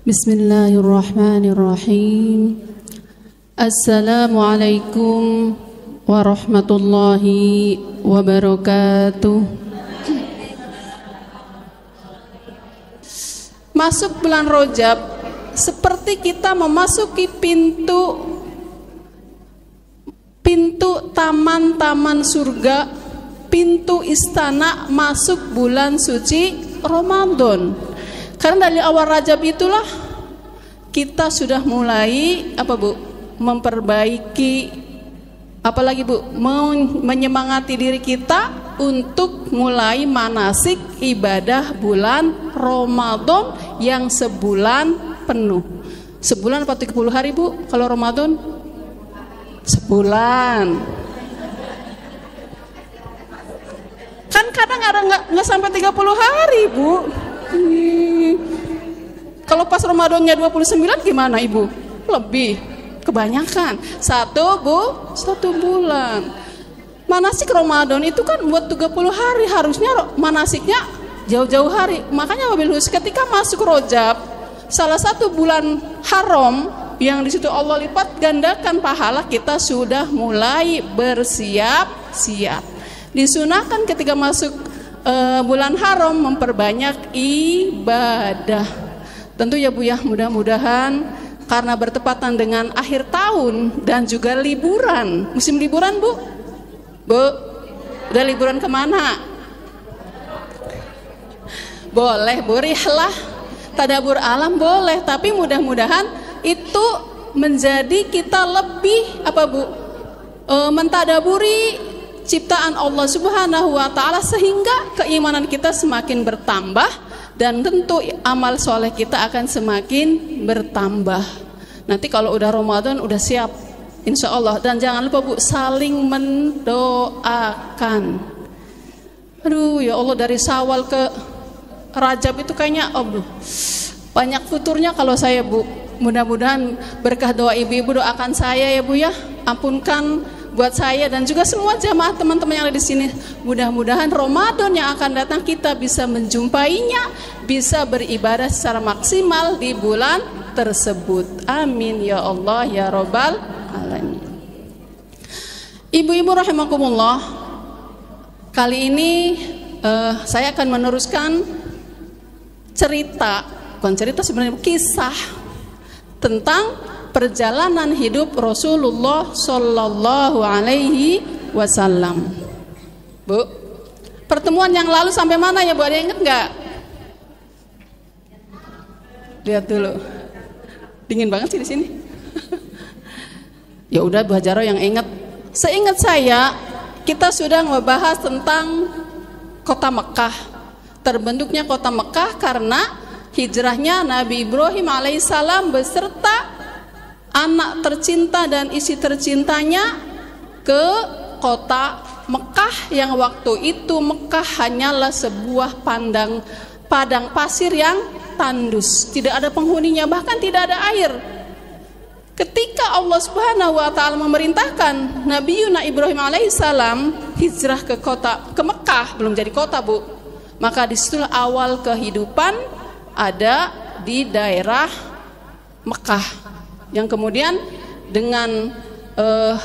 Bismillahirrahmanirrahim. Assalamualaikum warahmatullahi wabarakatuh. Masuk bulan Rajab seperti kita memasuki pintu taman-taman surga, pintu istana masuk bulan suci Ramadan. Karena dari awal Rajab itulah kita sudah mulai memperbaiki, apalagi menyemangati diri kita untuk mulai manasik ibadah bulan Ramadan yang sebulan penuh. Sebulan apa 30 hari Bu kalau Ramadan? Sebulan. Kan kadang ada nggak sampai 30 hari Bu. Kalau pas Ramadannya 29 gimana Ibu? Lebih, kebanyakan. Satu bulan. Manasik Ramadan itu kan buat 30 hari, harusnya manasiknya jauh-jauh hari. Makanya wabil khusus ketika masuk Rajab, salah satu bulan haram yang di situ Allah lipat gandakan pahala, kita sudah mulai bersiap-siap. Disunahkan ketika masuk bulan haram memperbanyak ibadah. Tentu ya Bu ya, mudah-mudahan karena bertepatan dengan akhir tahun dan juga liburan. Musim liburan Bu? Bu, udah liburan kemana? Boleh Bu, rihlah tadabur alam boleh, tapi mudah-mudahan itu menjadi kita lebih mentadaburi ciptaan Allah Subhanahu wa Ta'ala, sehingga keimanan kita semakin bertambah dan tentu amal soleh kita akan semakin bertambah. Nanti kalau udah Ramadan udah siap insya Allah. Dan jangan lupa Bu, saling mendoakan. Aduh ya Allah, dari Syawal ke Rajab itu kayaknya banyak futurnya kalau saya Bu. Mudah-mudahan berkah doa ibu-ibu, doakan saya ya Bu ya, ampunkan buat saya dan juga semua jamaah teman-teman yang ada di sini. Mudah-mudahan Ramadan yang akan datang kita bisa menjumpainya, bisa beribadah secara maksimal di bulan tersebut. Amin ya Allah ya Rabbal alamin. Ibu-ibu rahimakumullah, kali ini saya akan meneruskan sebenarnya kisah tentang perjalanan hidup Rasulullah Sallallahu Alaihi Wasallam. Bu, pertemuan yang lalu sampai mana ya Bu? Ada yang ingat nggak? Lihat dulu. Dingin banget sih di sini. Ya udah Bu Hajaro yang ingat. Seingat saya kita sudah membahas tentang kota Mekah. Terbentuknya kota Mekah karena hijrahnya Nabi Ibrahim alaihissalam beserta anak tercinta dan istri tercintanya ke kota Mekah, yang waktu itu Mekah hanyalah sebuah padang pasir yang tandus, tidak ada penghuninya, bahkan tidak ada air. Ketika Allah Subhanahu wa Ta'ala memerintahkan Nabi Ibrahim alaihissalam hijrah ke Mekah, belum jadi kota Bu, maka disitulah awal kehidupan ada di daerah Mekah. Yang kemudian dengan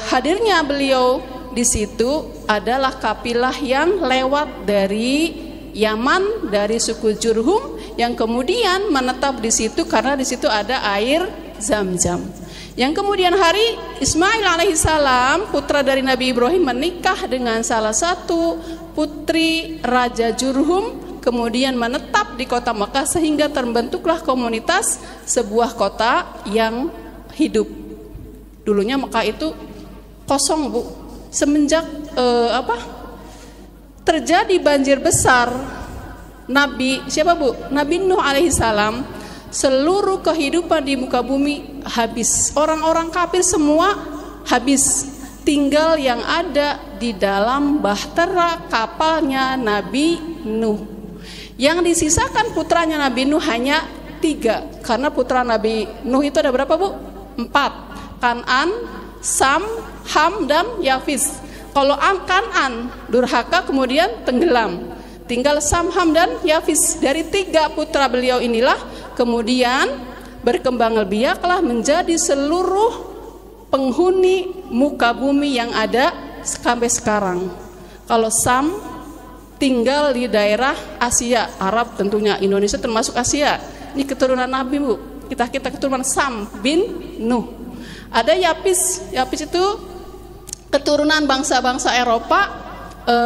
hadirnya beliau di situ adalah kafilah yang lewat dari Yaman, dari suku Jurhum, yang kemudian menetap di situ karena di situ ada air Zam-Zam. Yang kemudian hari Ismail alaihissalam, putra dari Nabi Ibrahim, menikah dengan salah satu putri Raja Jurhum, kemudian menetap di kota Mekah sehingga terbentuklah komunitas sebuah kota yang hidup. Dulunya Mekah itu kosong Bu. Semenjak terjadi banjir besar, Nabi siapa Bu? Nabi Nuh alaihissalam, seluruh kehidupan di muka bumi habis. Orang-orang kafir semua habis. Tinggal yang ada di dalam bahtera kapalnya Nabi Nuh. Yang disisakan putranya Nabi Nuh hanya 3. Karena putra Nabi Nuh itu ada berapa Bu? 4. Kan'an, Sam, Ham, dan Yafis. Kalau Kan'an durhaka kemudian tenggelam, tinggal Sam, Ham, dan Yafis. Dari 3 putra beliau inilah kemudian berkembang biaklah menjadi seluruh penghuni muka bumi yang ada sampai sekarang. Kalau Sam tinggal di daerah Asia, Arab tentunya, Indonesia termasuk Asia. Ini keturunan Nabi, Bu. Kita keturunan Sam bin Nuh. Ada Yapis. Yapis itu keturunan bangsa-bangsa Eropa,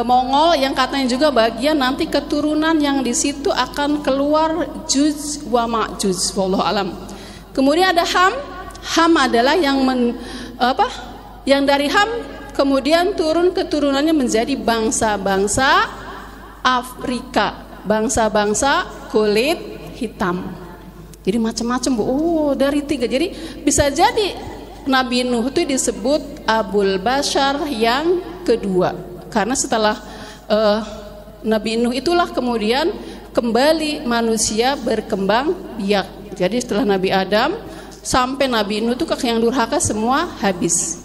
Mongol, yang katanya juga bagian nanti keturunan yang di situ akan keluar Juj wa Ma'juj, wallahu alam. Kemudian ada Ham. Ham adalah yang dari Ham kemudian turun keturunannya menjadi bangsa-bangsa Afrika, bangsa-bangsa kulit hitam. Jadi macam-macam, Bu. Oh, dari 3. Jadi bisa jadi Nabi Nuh itu disebut Abul Bashar yang kedua. Karena setelah Nabi Nuh itulah kemudian kembali manusia berkembang biak. Jadi setelah Nabi Adam sampai Nabi Nuh itu yang durhaka semua habis.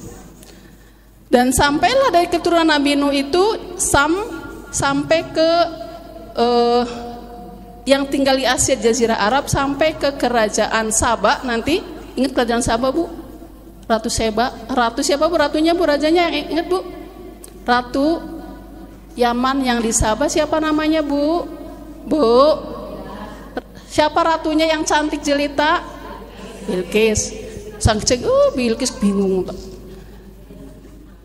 Dan sampailah dari keturunan Nabi Nuh itu sampai ke yang tinggal di Asia Jazirah Arab, sampai ke kerajaan Saba nanti. Ingat kerajaan Saba, Bu? Ratu Seba. Ratu siapa, Bu? Ratunya, Bu, rajanya ingat, Bu? Ratu Yaman yang di Sabah siapa namanya, Bu? Bu, siapa ratunya yang cantik jelita? Bilqis. Sang cek, Bilqis bingung.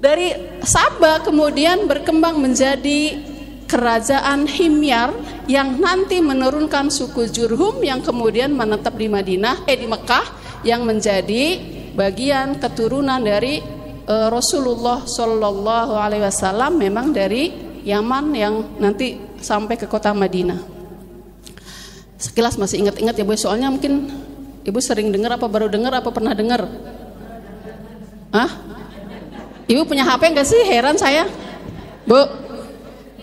Dari Sabah kemudian berkembang menjadi kerajaan Himyar yang nanti menurunkan suku Jurhum yang kemudian menetap di di Mekah, yang menjadi bagian keturunan dari Rasulullah Shallallahu Alaihi Wasallam, memang dari Yaman yang nanti sampai ke kota Madinah. Sekilas masih ingat-ingat ya, Bu, soalnya mungkin Ibu sering dengar apa baru dengar apa pernah dengar? Ibu punya HP nggak sih? Heran saya, Bu.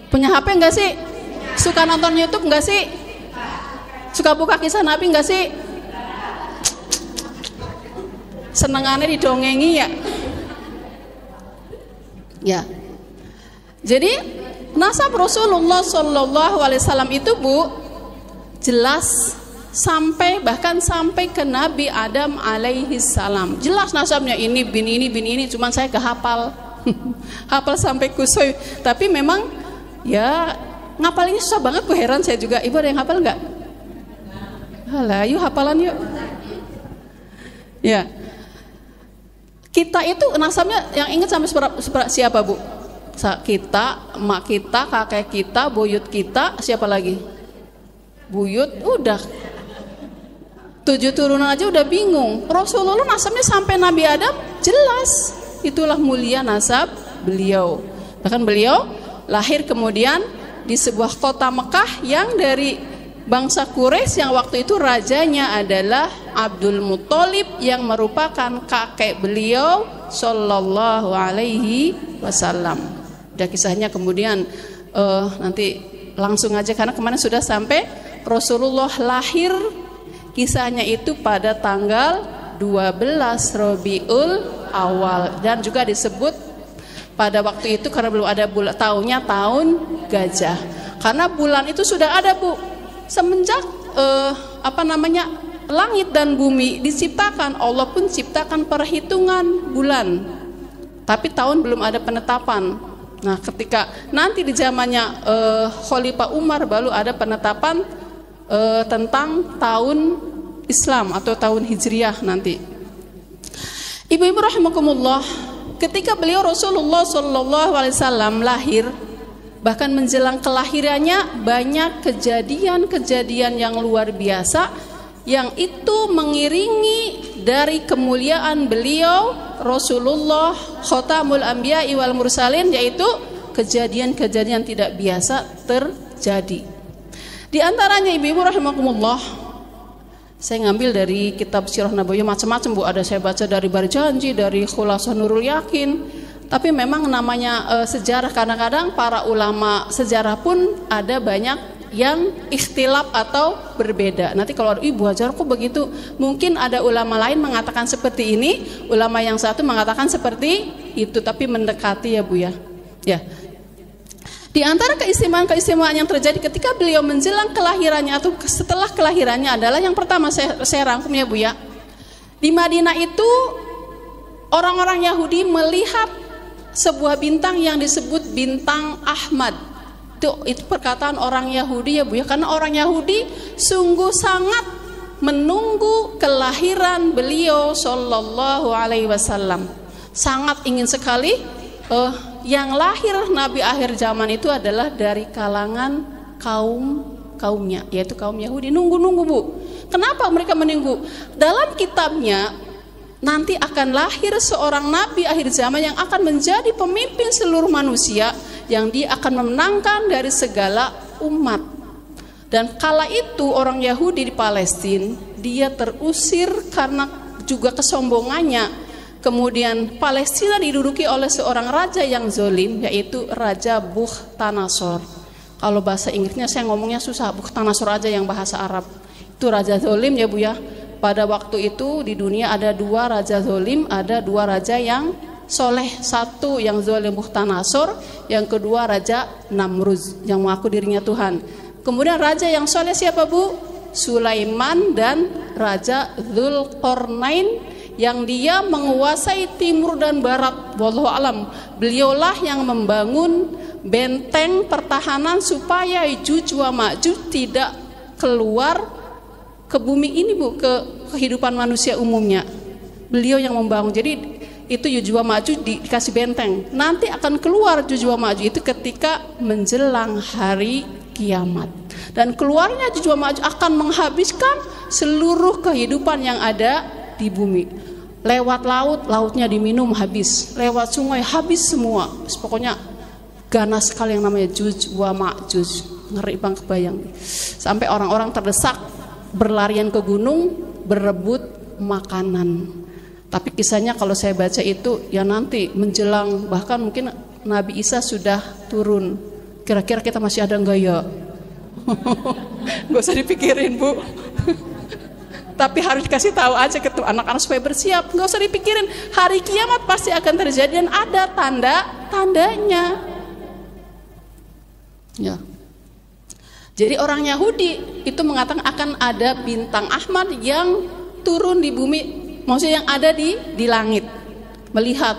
Punya HP nggak sih? Suka nonton YouTube nggak sih? Suka buka kisah Nabi nggak sih? Senengannya didongengi ya. Ya, jadi nasab Rasulullah Shallallahu Alaihi Wasallam itu, Bu, jelas bahkan sampai ke Nabi Adam alaihi salam. Jelas nasabnya, ini bin ini, cuman saya kehafal, hafal sampai kusoi. Tapi memang ya ngapalinnya susah banget, Bu, heran saya juga. Ibu ada yang hafal nggak? Halah, yuk hafalan yuk. Ya. Kita itu nasabnya yang ingat sampai siapa, Bu? Kita, emak kita, kakek kita, buyut kita, siapa lagi? Buyut, udah 7 turunan aja udah bingung. Rasulullah nasabnya sampai Nabi Adam jelas. Itulah mulia nasab beliau. Bahkan beliau lahir kemudian di sebuah kota Mekah yang dari bangsa Quraisy, yang waktu itu rajanya adalah Abdul Muthalib yang merupakan kakek beliau Sallallahu Alaihi Wasallam. Udah kisahnya kemudian nanti langsung aja, karena kemarin sudah sampai Rasulullah lahir, kisahnya itu pada tanggal 12 Rabiul Awal, dan juga disebut pada waktu itu karena belum ada bulan, tahunnya tahun gajah. Karena bulan itu sudah ada, Bu, semenjak langit dan bumi diciptakan. Allah pun ciptakan perhitungan bulan, tapi tahun belum ada penetapan. Nah, ketika nanti di zamannya Khalifah Umar baru ada penetapan tentang tahun Islam atau tahun Hijriah nanti. Ibu-ibu rahimakumullah, ketika beliau Rasulullah Shallallahu Alaihi Wasallam lahir, bahkan menjelang kelahirannya banyak kejadian-kejadian yang luar biasa yang itu mengiringi dari kemuliaan beliau Rasulullah Khotamul Anbiya wal Mursalin, yaitu kejadian-kejadian tidak biasa terjadi. Di antaranya, ibu-ibu rahimakumullah, saya ngambil dari kitab Sirah Nabawiyah macam-macam, Bu. Ada saya baca dari Barjanji, dari Khulasah Nurul Yakin. Tapi memang namanya sejarah, kadang-kadang para ulama sejarah pun ada banyak yang ikhtilaf atau berbeda. Nanti kalau ada, Ibu Hajar kok begitu, mungkin ada ulama lain mengatakan seperti ini, ulama yang satu mengatakan seperti itu, tapi mendekati ya, Bu, ya. Ya. Di antara keistimewaan yang terjadi ketika beliau menjelang kelahirannya atau setelah kelahirannya adalah yang pertama, saya rangkum ya Bu ya. Di Madinah itu orang-orang Yahudi melihat sebuah bintang yang disebut bintang Ahmad. Itu perkataan orang Yahudi ya Bu ya, karena orang Yahudi sungguh sangat menunggu kelahiran beliau Shallallahu Alaihi Wasallam. Sangat ingin sekali yang lahir Nabi akhir zaman itu adalah dari kalangan kaumnya, yaitu kaum Yahudi. Nunggu Bu. Kenapa mereka menunggu? Dalam kitabnya nanti akan lahir seorang Nabi akhir zaman yang akan menjadi pemimpin seluruh manusia, yang dia akan memenangkan dari segala umat. Dan kala itu orang Yahudi di Palestina dia terusir karena juga kesombongannya. Kemudian Palestina diduduki oleh seorang raja yang zolim, yaitu Raja Bukhtanasor. Kalau bahasa Inggrisnya saya ngomongnya susah, Bukhtanasor aja yang bahasa Arab. Itu raja zolim ya Bu ya. Pada waktu itu di dunia ada dua raja zolim, ada dua raja yang soleh. Satu yang zolim Bukhtanasor, yang kedua Raja Namruz yang mengaku dirinya Tuhan. Kemudian raja yang soleh siapa Bu? Sulaiman dan Raja Dzulqarnain, yang dia menguasai timur dan barat. Wallahu alam. Beliaulah yang membangun benteng pertahanan supaya Ya'juj wa Ma'juj tidak keluar ke bumi ini Bu, ke kehidupan manusia umumnya. Beliau yang membangun. Jadi itu Ya'juj wa Ma'juj dikasih benteng. Nanti akan keluar Ya'juj wa Ma'juj itu ketika menjelang hari kiamat. Dan keluarnya Ya'juj wa Ma'juj akan menghabiskan seluruh kehidupan yang ada di bumi. Lewat laut, lautnya diminum habis. Lewat sungai habis semua. Pokoknya ganas sekali yang namanya Ya'juj wa Ma'juj. Ngeri banget kebayang. Sampai orang-orang terdesak berlarian ke gunung berebut makanan. Tapi kisahnya kalau saya baca itu ya nanti menjelang, bahkan mungkin Nabi Isa sudah turun. Kira-kira kita masih ada enggak ya? Gak usah dipikirin Bu. Tapi harus dikasih tahu aja ke anak-anak supaya bersiap. Gak usah dipikirin, hari kiamat pasti akan terjadi dan ada tandanya. Ya. Jadi orang Yahudi itu mengatakan akan ada bintang Ahmad yang turun di bumi, maksudnya yang ada di langit. Melihat,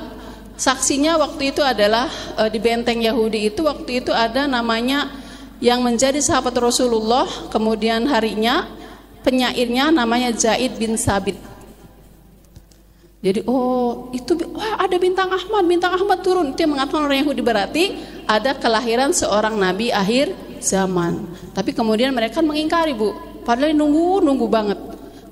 saksinya waktu itu adalah di benteng Yahudi itu waktu itu ada namanya yang menjadi sahabat Rasulullah, kemudian harinya penyairnya namanya Zaid bin Sabit. Jadi itu ada bintang Ahmad turun. Itu yang mengatakan orang Yahudi, berarti ada kelahiran seorang nabi akhir zaman. Tapi kemudian mereka mengingkari Bu. Padahal nunggu banget.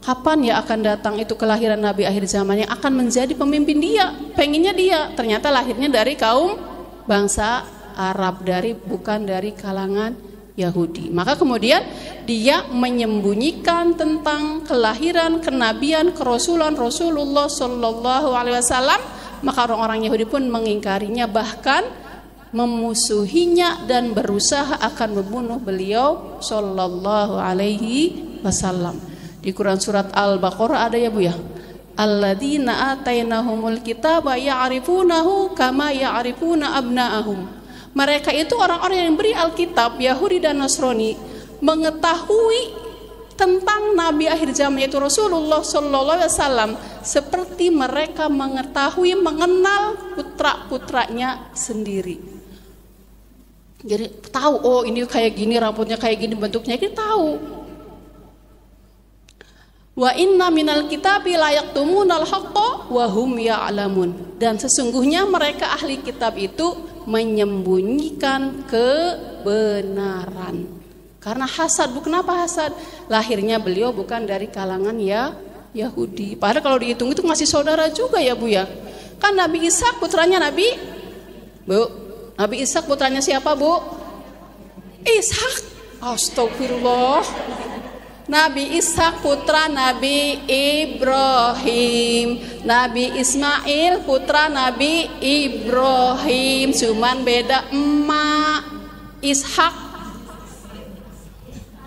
Kapan ya akan datang itu kelahiran nabi akhir zaman yang akan menjadi pemimpin dia? Pengennya dia. Ternyata lahirnya dari kaum bangsa Arab, bukan dari kalangan Yahudi. Maka kemudian dia menyembunyikan tentang kelahiran, kenabian, kerasulan Rasulullah Shallallahu Alaihi Wasallam. Maka orang-orang Yahudi pun mengingkarinya, bahkan memusuhinya dan berusaha akan membunuh beliau Shallallahu Alaihi Wasallam. Di Quran surat Al-Baqarah ada ya Bu ya. Alladzina atainahumul kitaba ya'rifunahu kama ya'rifuna abna'ahum. Mereka itu orang-orang yang beri Alkitab, Yahudi dan Nasrani, mengetahui tentang Nabi akhir zaman yaitu Rasulullah Sallallahu Alaihi Wasallam seperti mereka mengetahui, mengenal putra-putranya sendiri. Jadi tahu, ini kayak gini, rambutnya kayak gini, bentuknya kita tahu. Wa inna minal kitabi layaktumunal haqqa wa hum ya'lamun. Dan sesungguhnya mereka ahli kitab itu menyembunyikan kebenaran karena hasad. Kenapa hasad? Lahirnya beliau bukan dari kalangan Yahudi. Padahal kalau dihitung itu masih saudara juga ya Bu ya. Kan Nabi Ishak putranya Nabi Ishak putranya siapa Bu? Ishak. Astagfirullah. Nabi Ishak putra Nabi Ibrahim, Nabi Ismail putra Nabi Ibrahim, cuman beda emak. Ishak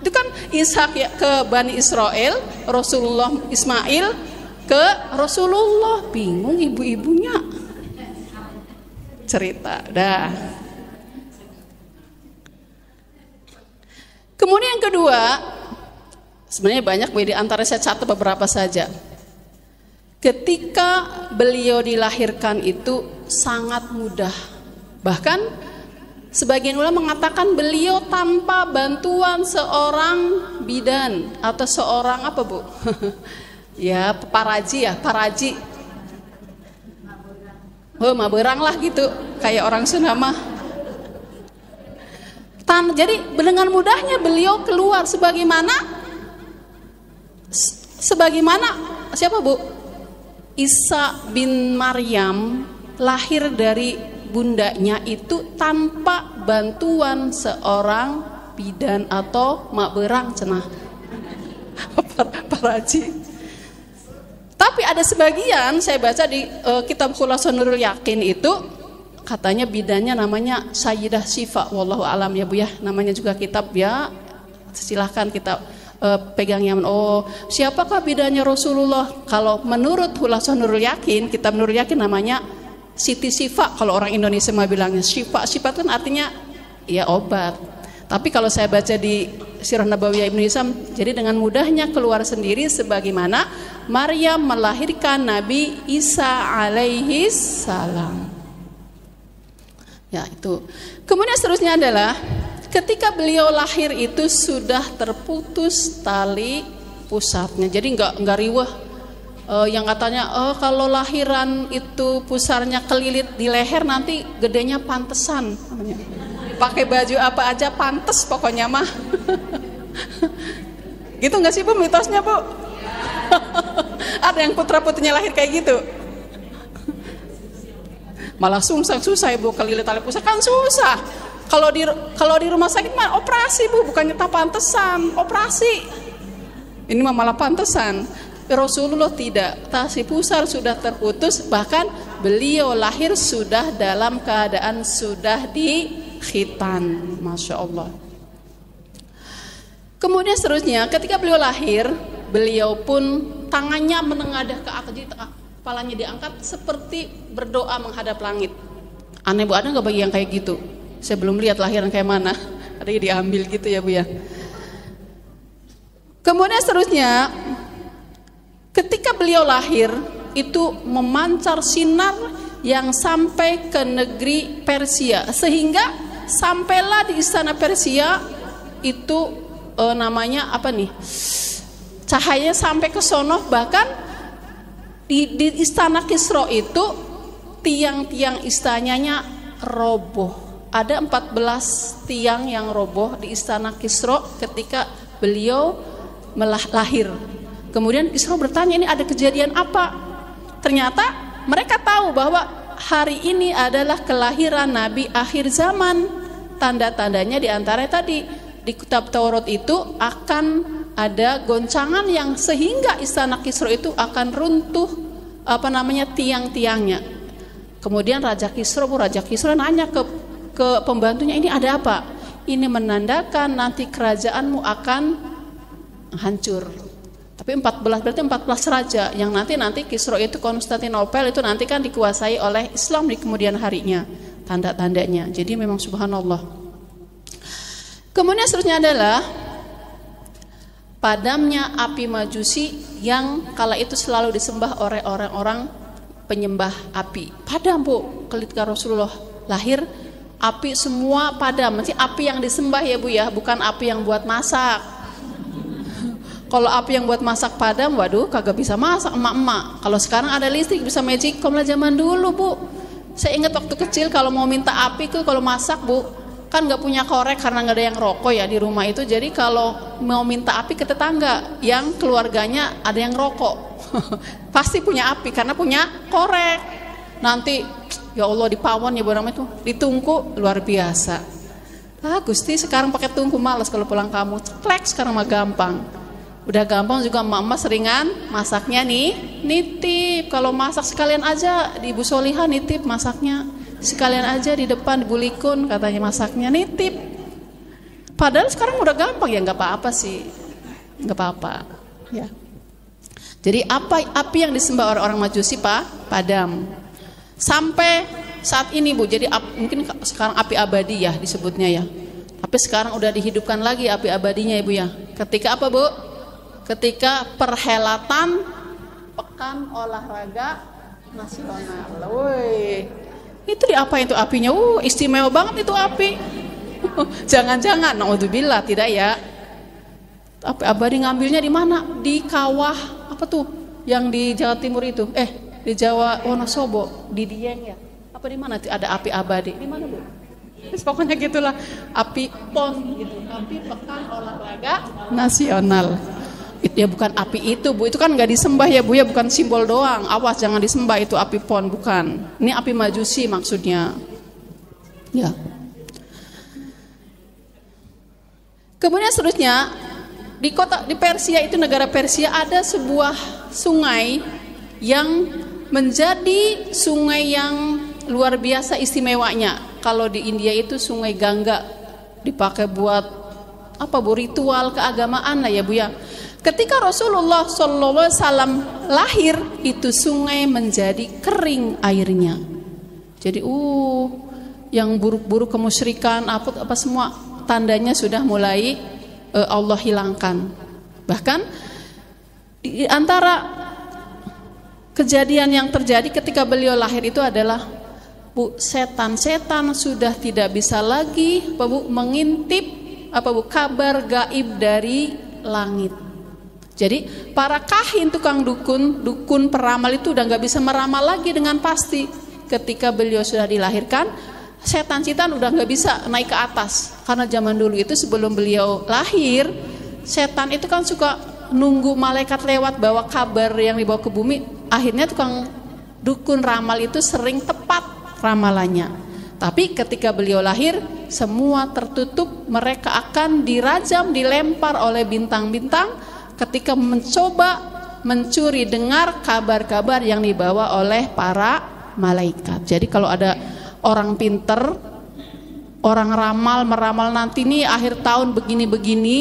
itu kan Ishak ya ke Bani Israel, Rasulullah Ismail ke Rasulullah. Bingung ibu-ibunya cerita dah. Kemudian yang kedua, sebenarnya banyak, di antara saya catat beberapa saja. Ketika beliau dilahirkan itu sangat mudah. Bahkan sebagian ulama mengatakan beliau tanpa bantuan seorang bidan atau seorang apa Bu? Ya paraji ya, paraji. Oh maberang lah gitu, kayak orang Sunda mah. Jadi dengan mudahnya beliau keluar sebagaimana siapa Bu? Isa bin Maryam lahir dari bundanya itu tanpa bantuan seorang bidan atau mak berang cenah paraji. Tapi ada sebagian saya baca di kitab Khulasatul Nurul Yakin itu katanya bidannya namanya Sayyidah Syifa, wallahu alam ya Bu ya. Namanya juga kitab ya. Silahkan kita pegang yang siapakah bidannya Rasulullah? Kalau menurut Khulasatul Nurul Yakin, kitab Nurul Yakin namanya Siti Syifa. Kalau orang Indonesia mah bilangnya Syifa. Syifa kan artinya ya obat. Tapi kalau saya baca di Sirah Nabawiyah Ibnu Hisam, jadi dengan mudahnya keluar sendiri sebagaimana Maryam melahirkan Nabi Isa alaihi salam. Ya itu. Kemudian seterusnya adalah ketika beliau lahir itu sudah terputus tali pusarnya. Jadi enggak riweh. Yang katanya kalau lahiran itu pusarnya kelilit di leher nanti gedenya pantesan. Pakai baju apa aja pantes pokoknya mah. Gitu nggak sih Bu mitosnya Bu? Ada yang putra-putrinya lahir kayak gitu. Malah susah Ibu kelilit tali pusar kan susah. Kalau di rumah sakit mah operasi Bu, bukannya tak pantesan, operasi. Ini mah malah pantesan. Rasulullah tidak, tali pusar sudah terputus, bahkan beliau lahir sudah dalam keadaan sudah dikhitan. Masya Allah. Kemudian seterusnya ketika beliau lahir, beliau pun tangannya menengadah ke atas, jadi kepalanya diangkat seperti berdoa menghadap langit. Aneh Bu, ada nggak bagi yang kayak gitu? Saya belum lihat lahiran kayak mana. Ada yang diambil gitu ya Bu ya. Kemudian seterusnya ketika beliau lahir itu memancar sinar yang sampai ke negeri Persia, sehingga sampailah di istana Persia itu namanya apa nih, cahayanya sampai ke sono. Bahkan di istana Kisra itu tiang-tiang istananya roboh. Ada 14 tiang yang roboh di istana Kisra ketika beliau lahir. Kemudian Kisra bertanya, ini ada kejadian apa? Ternyata mereka tahu bahwa hari ini adalah kelahiran Nabi akhir zaman. Tanda-tandanya diantara tadi di kitab Taurat itu akan ada goncangan yang sehingga istana Kisra itu akan runtuh tiang-tiangnya. Kemudian Raja Kisra nanya ke pembantunya, ini ada apa? Ini menandakan nanti kerajaanmu akan hancur. Tapi 14 berarti 14 raja yang nanti Kisra itu Konstantinopel itu nanti kan dikuasai oleh Islam di kemudian harinya. Tanda-tandanya. Jadi memang subhanallah. Kemudian seterusnya adalah padamnya api Majusi yang kala itu selalu disembah oleh orang-orang penyembah api. Padam Bu, ketika Rasulullah lahir api semua padam. Masih api yang disembah ya Bu ya, bukan api yang buat masak. Kalau api yang buat masak padam, waduh kagak bisa masak emak-emak. Kalau sekarang ada listrik bisa magicom lah zaman dulu Bu. Saya ingat waktu kecil kalau mau minta api tuh kalau masak Bu, kan nggak punya korek karena nggak ada yang rokok ya di rumah itu. Jadi kalau mau minta api ke tetangga yang keluarganya ada yang rokok, pasti punya api karena punya korek. Nanti ya Allah di pawon ya barang itu ditungku luar biasa. Gusti sekarang pakai tungku males kalau pulang kamu. Ceklek sekarang mah gampang. Udah gampang juga emak-emak seringan masaknya nih nitip. Kalau masak sekalian aja di Ibu Solihah nitip masaknya. Sekalian aja di depan di Bulikun katanya masaknya nitip. Padahal sekarang udah gampang ya, nggak apa-apa sih, nggak apa-apa ya. Jadi api yang disembah orang-orang Majusi padam sampai saat ini Bu. Jadi mungkin sekarang api abadi ya disebutnya ya. Tapi sekarang udah dihidupkan lagi api abadinya Ibu ya. Ketika apa Bu? Ketika perhelatan Pekan Olahraga Nasional. Woi, itu diapain itu apinya? Istimewa banget itu api. Jangan-jangan, naudzubillah, tidak ya. Api abadi ngambilnya di mana? Di kawah apa tuh? Yang di Jawa Timur itu? Di Jawa Wonosobo, di Dieng ya. Apa di mana ada api abadi? Di mana Bu? Pokoknya gitulah, api PON gitu, api Pekan Olahraga Nasional. Itu ya bukan api itu Bu, itu kan nggak disembah ya Bu ya, bukan simbol doang. Awas jangan disembah itu api PON, bukan. Ini api majusi maksudnya. Ya. Kemudian seterusnya di Persia itu, negara Persia, ada sebuah sungai yang menjadi sungai yang luar biasa istimewanya. Kalau di India itu sungai Gangga dipakai buat apa Bu, ritual keagamaan lah ya Bu ya. Ketika Rasulullah SAW lahir, itu sungai menjadi kering airnya. Jadi yang buruk-buruk kemusyrikan apa semua tandanya sudah mulai Allah hilangkan. Bahkan di antara kejadian yang terjadi ketika beliau lahir itu adalah Bu, setan sudah tidak bisa lagi Bu mengintip Bu kabar gaib dari langit. Jadi para kahin, tukang dukun peramal itu udah nggak bisa meramal lagi dengan pasti. Ketika beliau sudah dilahirkan, setan udah nggak bisa naik ke atas. Karena zaman dulu itu sebelum beliau lahir, setan itu kan suka nunggu malaikat lewat bawa kabar yang dibawa ke bumi. Akhirnya tukang dukun ramal itu sering tepat ramalannya. Tapi ketika beliau lahir, semua tertutup. Mereka akan dirajam, dilempar oleh bintang-bintang ketika mencoba mencuri dengar kabar-kabar yang dibawa oleh para malaikat. Jadi kalau ada orang pinter, orang meramal nanti nih akhir tahun begini-begini,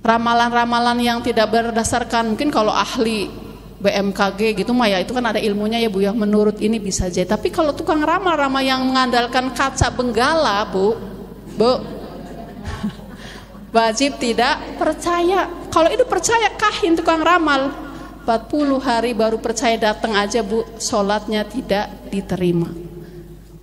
ramalan-ramalan yang tidak berdasarkan, mungkin kalau ahli BMKG gitu mah ya, itu kan ada ilmunya ya Bu ya, menurut ini bisa jadi. Tapi kalau tukang ramal yang mengandalkan kaca benggala Bu wajib tidak percaya. Kalau itu percaya kahin tukang ramal, 40 hari baru percaya datang aja Bu, sholatnya tidak diterima.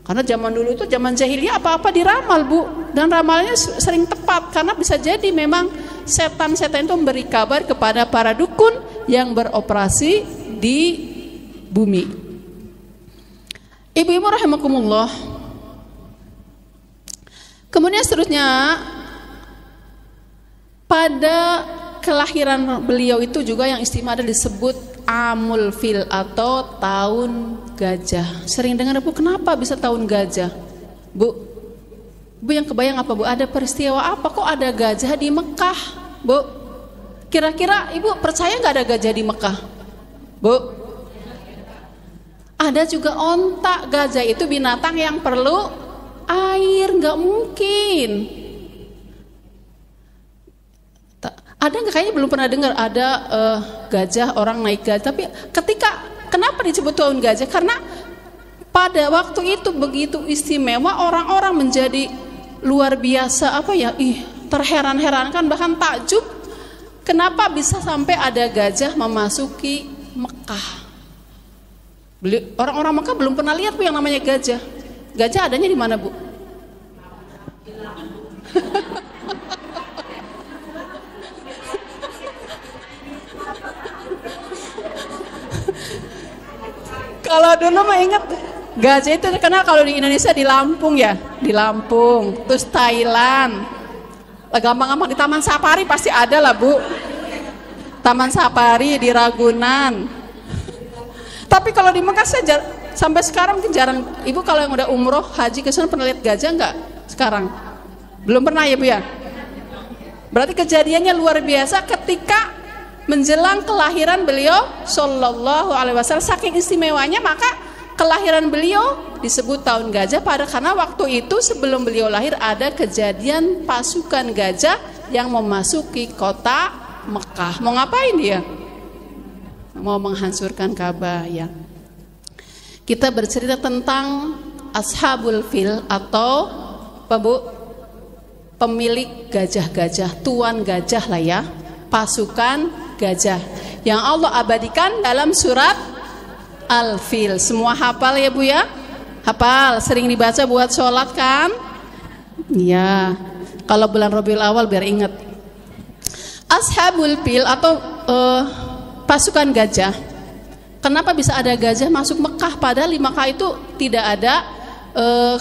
Karena zaman dulu itu, zaman jahiliyah, apa-apa diramal Bu, dan ramalnya sering tepat. Karena bisa jadi memang setan-setan itu memberi kabar kepada para dukun yang beroperasi di bumi. Ibu-ibu rahimakumullah. Kemudian seterusnya, pada kelahiran beliau itu juga yang istimewa adalah disebut Amul Fil atau tahun gajah. Sering dengar Bu, kenapa bisa tahun gajah? Bu yang kebayang apa Bu? Ada peristiwa apa kok ada gajah di Mekah Bu? Kira-kira Ibu percaya nggak ada gajah di Mekah Bu? Ada juga onta. Gajah itu binatang yang perlu air, nggak mungkin. Ada nggak, kayaknya belum pernah dengar ada gajah, orang naik gajah. Tapi kenapa disebut tahun gajah? Karena pada waktu itu begitu istimewa, orang-orang menjadi luar biasa terheran-herankan, bahkan takjub kenapa bisa sampai ada gajah memasuki Mekah. Orang-orang Mekah belum pernah lihat Bu yang namanya gajah. Gajah adanya di mana Bu? Kalau dulu mah ingat gajah itu terkenal kalau di Indonesia di Lampung ya, di Lampung, terus Thailand. Gampang-gampang di Taman Safari pasti ada lah Bu. Taman Safari di Ragunan. Tapi kalau di Mekah saya sampai sekarang mungkin jarang. Ibu kalau yang udah umroh haji ke sana pernah lihat gajah nggak? Sekarang belum pernah ya Bu ya. Berarti kejadiannya luar biasa ketika menjelang kelahiran beliau Shallallahu Alaihi Wasallam. Saking istimewanya maka kelahiran beliau disebut tahun gajah, karena waktu itu sebelum beliau lahir ada kejadian pasukan gajah yang memasuki kota Mekah. Mau ngapain dia? Mau menghancurkan Ka'bah ya. Kita bercerita tentang Ashabul Fil atau apa Bu? pemilik gajah-gajah, tuan gajah lah ya, pasukan gajah yang Allah abadikan dalam surat Al-Fil. Semua hafal ya Bu ya? Hafal, sering dibaca buat sholat kan? Ya, kalau bulan Rabiul Awal biar ingat. Ashabul Fil atau pasukan gajah. Kenapa bisa ada gajah masuk Mekah padahal di Mekah itu tidak ada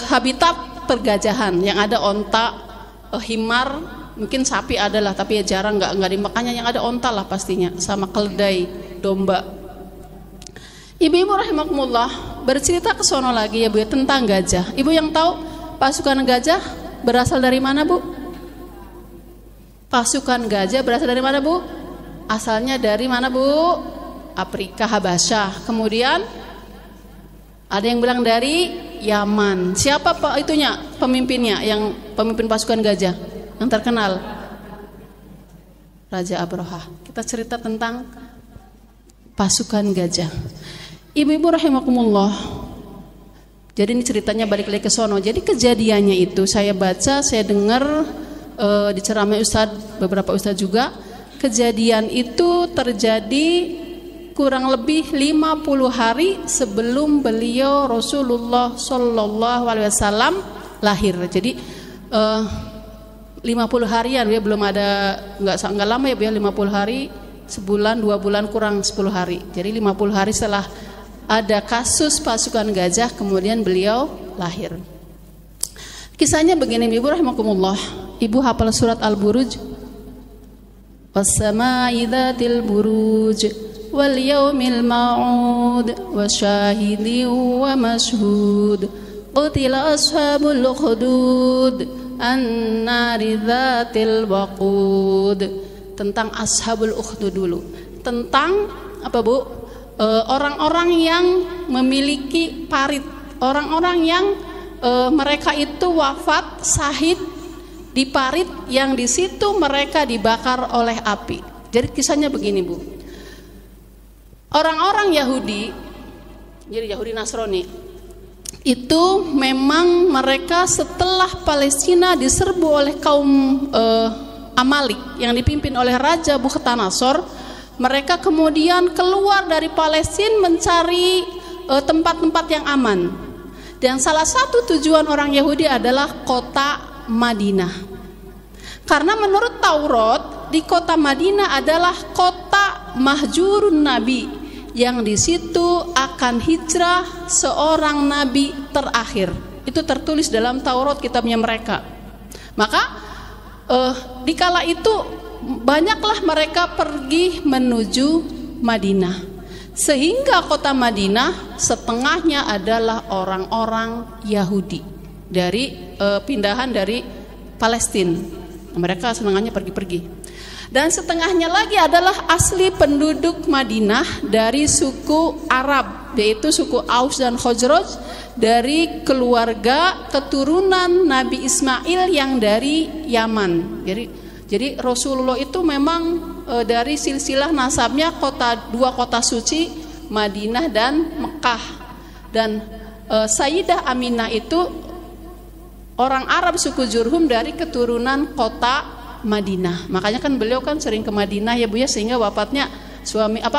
habitat pergajahan, yang ada onta, himar, mungkin sapi adalah, tapi ya jarang, nggak di Mekahnya, yang ada onta lah pastinya, sama keledai, domba. Ibu-ibu rahimakumullah, bercerita ke sono lagi ya Bu ya, tentang gajah. Ibu yang tahu pasukan gajah berasal dari mana Bu? Pasukan gajah berasal dari mana Bu? Asalnya dari mana Bu? Afrika, Habasyah. Kemudian ada yang bilang dari Yaman. Siapa itunya pemimpinnya, yang pemimpin pasukan gajah yang terkenal? Raja Abraha. Kita cerita tentang pasukan gajah. Ibu-ibu rahimakumullah. Jadi ini ceritanya balik lagi ke sono. Jadi kejadiannya itu saya baca, saya dengar diceramai Ustadz, beberapa Ustadz juga. Kejadian itu terjadi kurang lebih 50 hari sebelum beliau Rasulullah Shallallahu Alaihi Wasallam lahir. Jadi 50 harian ya, belum ada, nggak lama ya Bu ya, 50 hari, sebulan 2 bulan kurang 10 hari. Jadi 50 hari setelah ada kasus pasukan gajah kemudian beliau lahir. Kisahnya begini Ibu rahimakumullah. Ibu hafal surat Al-Buruj? Was-samaa'i dzatil buruj wal yaumil ma'ud wasyahidin wa mashhud qutila ashabul ukhdud an-nari dzatil waqud. Tentang ashabul ukhdud dulu. Tentang apa Bu? Orang-orang yang memiliki parit, orang-orang yang mereka itu wafat syahid di parit yang di situ mereka dibakar oleh api. Jadi kisahnya begini Bu. Orang-orang Yahudi, jadi Yahudi Nasrani, itu memang mereka setelah Palestina diserbu oleh kaum Amalik yang dipimpin oleh Raja Bukhtanasor, mereka kemudian keluar dari Palestina mencari tempat-tempat yang aman. Dan salah satu tujuan orang Yahudi adalah kota Madinah. Karena menurut Taurat di kota Madinah adalah kota mahjurun Nabi, yang di situ akan hijrah seorang nabi terakhir. Itu tertulis dalam Taurat, kitabnya mereka. Maka dikala itu banyaklah mereka pergi menuju Madinah, sehingga kota Madinah setengahnya adalah orang-orang Yahudi dari pindahan dari Palestina. Mereka senangannya pergi-pergi. Dan setengahnya lagi adalah asli penduduk Madinah dari suku Arab, yaitu suku Aus dan Khazraj, dari keluarga keturunan Nabi Ismail yang dari Yaman. Jadi Rasulullah itu memang dari silsilah nasabnya dua kota suci, Madinah dan Mekah. Dan Sayyidah Aminah itu orang Arab suku Jurhum dari keturunan kota Madinah. Makanya kan beliau kan sering ke Madinah ya Bu ya, sehingga wafatnya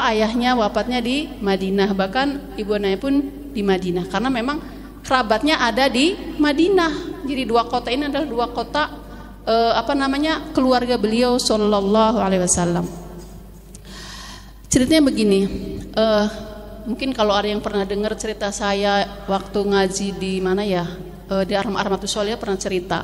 ayahnya wafatnya di Madinah, bahkan ibu anaknya pun di Madinah, karena memang kerabatnya ada di Madinah. Jadi dua kota ini adalah dua kota keluarga beliau Shallallahu Alaihi Wasallam. Ceritanya begini, mungkin kalau ada yang pernah dengar cerita saya waktu ngaji di mana ya, di Armatus Soleh pernah cerita.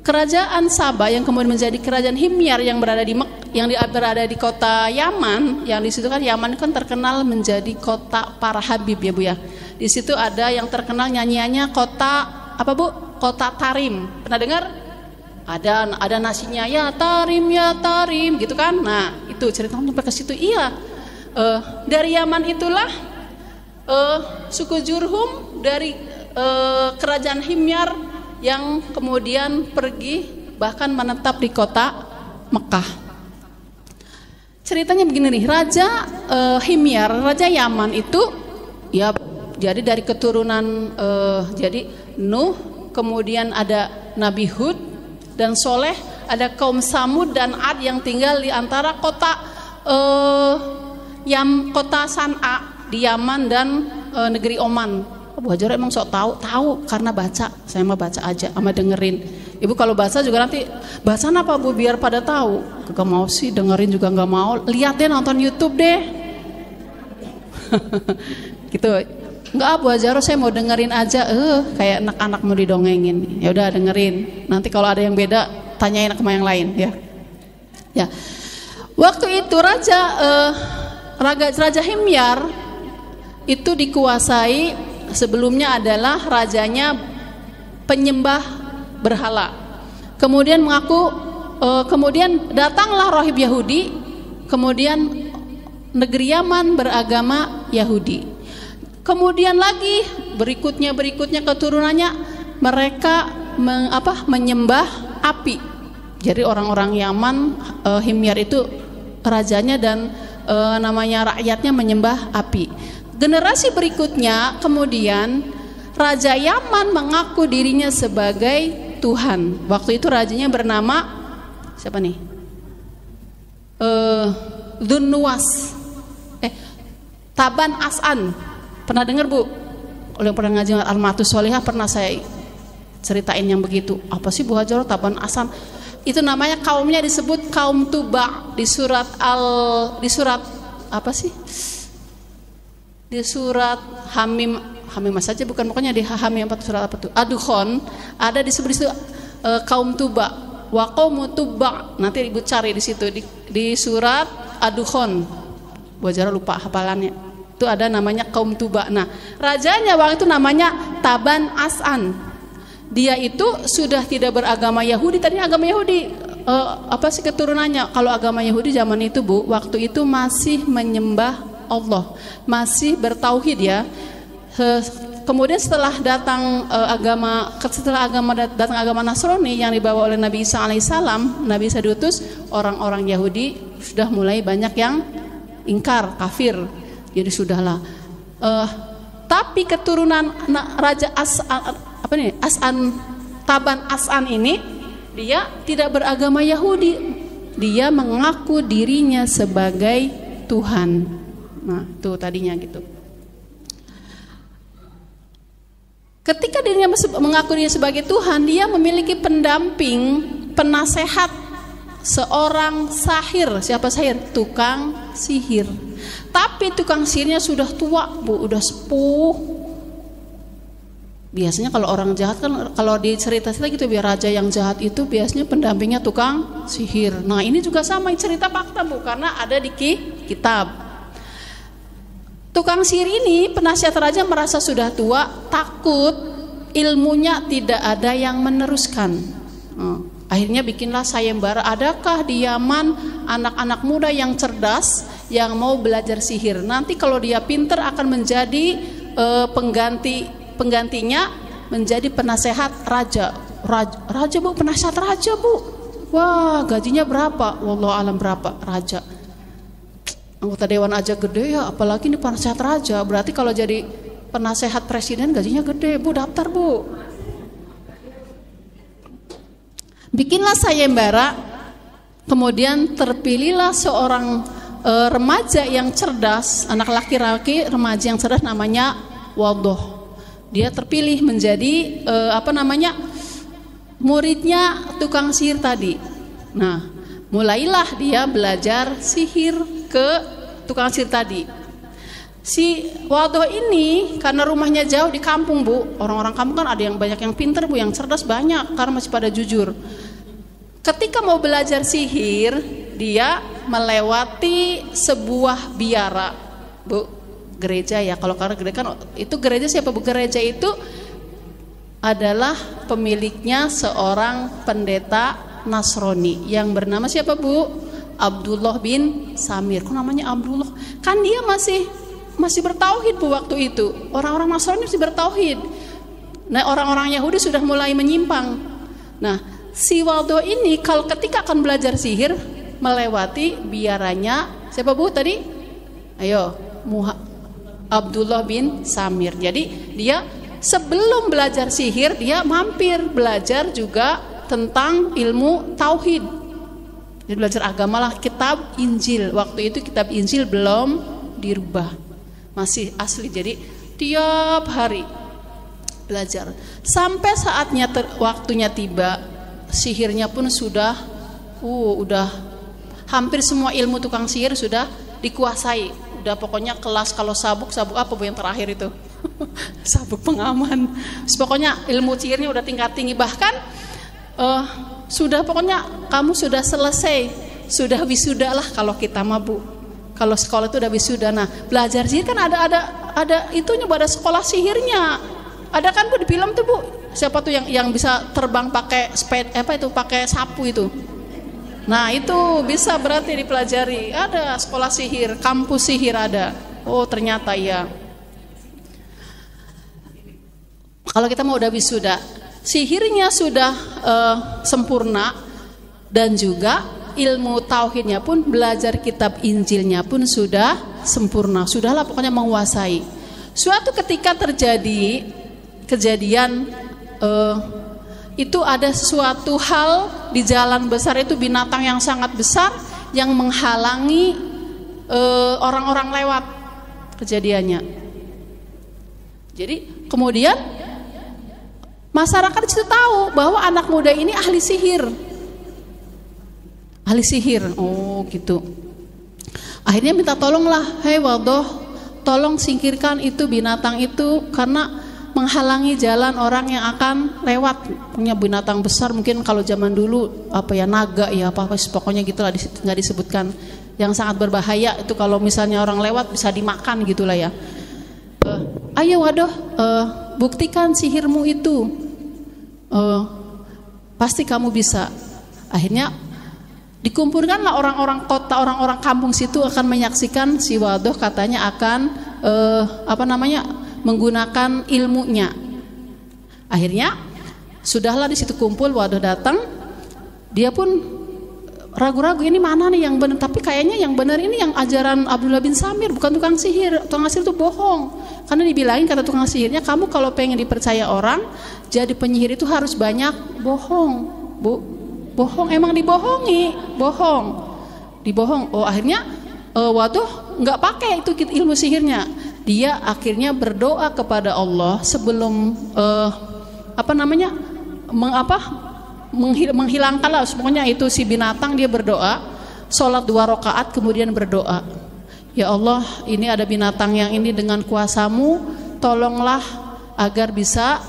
Kerajaan Sabah yang kemudian menjadi kerajaan Himyar yang berada di kota Yaman, yang di situ kan Yaman kan terkenal menjadi kota para habib ya Bu ya. Di situ ada yang terkenal nyanyiannya kota apa Bu? Kota Tarim. Pernah dengar? Ada nasinya ya Tarim gitu kan. Nah, itu cerita sampai ke situ. Iya. Dari Yaman itulah suku Jurhum dari kerajaan Himyar yang kemudian pergi bahkan menetap di kota Mekah. Ceritanya begini nih, Raja Himyar, Raja Yaman itu ya jadi dari keturunan jadi Nuh, kemudian ada Nabi Hud dan Soleh, ada kaum Samud dan Ad yang tinggal di antara kota kota San'a di Yaman dan negeri Oman. Bu Hajaro emang sok tahu karena baca. Saya mah baca aja sama dengerin. Ibu kalau baca juga nanti baca apa Bu biar pada tahu. Kagak mau sih, dengerin juga nggak mau. Lihat deh, nonton YouTube deh. Gitu. Enggak, Bu Hajaro saya mau dengerin aja. Kayak anak-anak mau didongengin. Ya udah dengerin. Nanti kalau ada yang beda tanyain sama yang lain ya. Ya. Waktu itu Raja Himyar itu dikuasai, sebelumnya adalah rajanya penyembah berhala. Kemudian kemudian datanglah rahib Yahudi, kemudian negeri Yaman beragama Yahudi. Kemudian lagi berikutnya keturunannya mereka menyembah api. Jadi orang-orang Yaman, Himyar itu rajanya dan namanya rakyatnya menyembah api. Generasi berikutnya kemudian Raja Yaman mengaku dirinya sebagai Tuhan. Waktu itu rajanya bernama siapa nih? Dzunnuwas. Taban As'an. Pernah dengar Bu? Kalau yang pernah ngaji Al-Matus Sholihah pernah saya ceritain yang begitu. Apa sih Bu Hajaro Taban As'an? Itu namanya kaumnya disebut kaum Tuba di surat apa sih? Di surat Hamim saja bukan, pokoknya di Hamim apa surat apa tuh? Ad-Dukhan ada disebut itu kaum Tuba. Wa qaumu Tuba. Nanti Ibu cari di situ di surat Ad-Dukhan. Bu Hajaro lupa hafalannya. Itu ada namanya kaum Tuba. Nah, rajanya waktu itu namanya Taban As'an. Dia itu sudah tidak beragama Yahudi, tadinya agama Yahudi. Apa sih keturunannya? Kalau agama Yahudi zaman itu Bu, waktu itu masih menyembah Allah, masih bertauhid ya. Kemudian setelah datang agama Nasrani yang dibawa oleh Nabi Isa alaihissalam, Nabi Isa diutus, orang-orang Yahudi sudah mulai banyak yang ingkar, kafir. Jadi sudahlah. Tapi keturunan Raja Taban As'an ini dia tidak beragama Yahudi, dia mengaku dirinya sebagai Tuhan. Nah itu tadinya gitu. Ketika dirinya mengaku dirinya sebagai Tuhan, dia memiliki pendamping, penasehat, seorang sahir. Siapa sahir? Tukang sihir. Tapi tukang sihirnya sudah tua Bu, udah sepuh. Biasanya kalau orang jahat kan, kalau di cerita-cerita gitu, biar raja yang jahat itu biasanya pendampingnya tukang sihir. Nah ini juga sama, cerita fakta Bu, karena ada di kitab. Tukang sihir ini, penasihat raja merasa sudah tua, takut ilmunya tidak ada yang meneruskan. Akhirnya bikinlah sayembara, adakah di Yaman anak-anak muda yang cerdas yang mau belajar sihir. Nanti kalau dia pinter akan menjadi penggantinya menjadi penasehat raja. Raja Bu, penasehat raja Bu. Wah, gajinya berapa? Wallahu alam berapa raja. Anggota dewan aja gede ya, apalagi ini penasehat raja. Berarti kalau jadi penasehat presiden gajinya gede. Bu, daftar Bu. Bikinlah sayembara. Kemudian terpilihlah seorang remaja yang cerdas, anak laki-laki remaja yang cerdas namanya Wadoh. Dia terpilih menjadi muridnya tukang sihir tadi. Nah, mulailah dia belajar sihir ke tukang sihir tadi. Si Wadoh ini karena rumahnya jauh di kampung Bu, orang-orang kampung kan ada yang banyak yang pinter Bu, yang cerdas banyak karena masih pada jujur. Ketika mau belajar sihir, dia melewati sebuah biara Bu, gereja ya, kalau karena gereja kan itu gereja siapa Bu? Gereja itu adalah pemiliknya seorang pendeta Nasrani yang bernama siapa Bu? Abdullah bin Samir. Kok namanya Abdullah? Kan dia masih bertauhid Bu waktu itu. Orang-orang Nasrani masih bertauhid. Nah, orang-orang Yahudi sudah mulai menyimpang. Nah, si Waldo ini kalau ketika akan belajar sihir melewati biaranya siapa Bu tadi? Ayo, Abdullah bin Samir. Jadi dia sebelum belajar sihir dia mampir belajar juga tentang ilmu tauhid. Jadi belajar agama lah, kitab Injil. Waktu itu kitab Injil belum dirubah, masih asli. Jadi tiap hari belajar sampai saatnya waktunya tiba, sihirnya pun sudah hampir semua ilmu tukang sihir sudah dikuasai. Udah pokoknya kelas, kalau sabuk apa yang terakhir itu sabuk pengaman. Pokoknya ilmu sihirnya udah tingkat tinggi, bahkan sudah pokoknya kamu sudah selesai, sudah wisuda lah kalau kita mabuk. Kalau sekolah itu udah wisuda. Nah, belajar sihir kan ada itunya, ada sekolah sihirnya. Ada kan Bu di film tuh Bu. Siapa tuh yang bisa terbang pakai pakai sapu itu. Nah, itu bisa berarti dipelajari. Ada sekolah sihir, kampus sihir ada. Oh, ternyata iya. Kalau kita mau udah wisuda, sihirnya sudah sempurna, dan juga ilmu tauhidnya pun, belajar kitab Injilnya pun sudah sempurna, sudahlah pokoknya menguasai. Suatu ketika terjadi kejadian, itu ada suatu hal di jalan besar itu, binatang yang sangat besar yang menghalangi orang-orang lewat kejadiannya. Jadi kemudian masyarakat di situ tahu bahwa anak muda ini ahli sihir. Ahli sihir. Oh, gitu. Akhirnya minta tolonglah, "Hei Wadoh, tolong singkirkan itu binatang itu karena menghalangi jalan orang yang akan lewat." Punya binatang besar, mungkin kalau zaman dulu naga ya, pokoknya gitulah, nggak disebutkan, yang sangat berbahaya itu, kalau misalnya orang lewat bisa dimakan gitulah ya. "Ayo Wadoh, buktikan sihirmu itu, pasti kamu bisa." Akhirnya dikumpulkanlah orang-orang kota, orang-orang kampung situ akan menyaksikan si Wadoh katanya akan menggunakan ilmunya. Akhirnya sudahlah di situ kumpul, Wadoh datang, dia pun ragu-ragu, ini mana nih yang benar, tapi kayaknya yang benar ini yang ajaran Abdullah bin Samir, bukan tukang sihir. Tukang sihir itu bohong. Karena dibilangin kata tukang sihirnya, kamu kalau pengen dipercaya orang jadi penyihir itu harus banyak bohong. Bohong, emang dibohongi, dibohong. Oh, akhirnya Wadoh nggak pakai itu ilmu sihirnya. Dia akhirnya berdoa kepada Allah sebelum menghilangkan lah, pokoknya itu si binatang. Dia berdoa, sholat 2 rakaat, kemudian berdoa, "Ya Allah, ini ada binatang yang ini, dengan kuasamu tolonglah agar bisa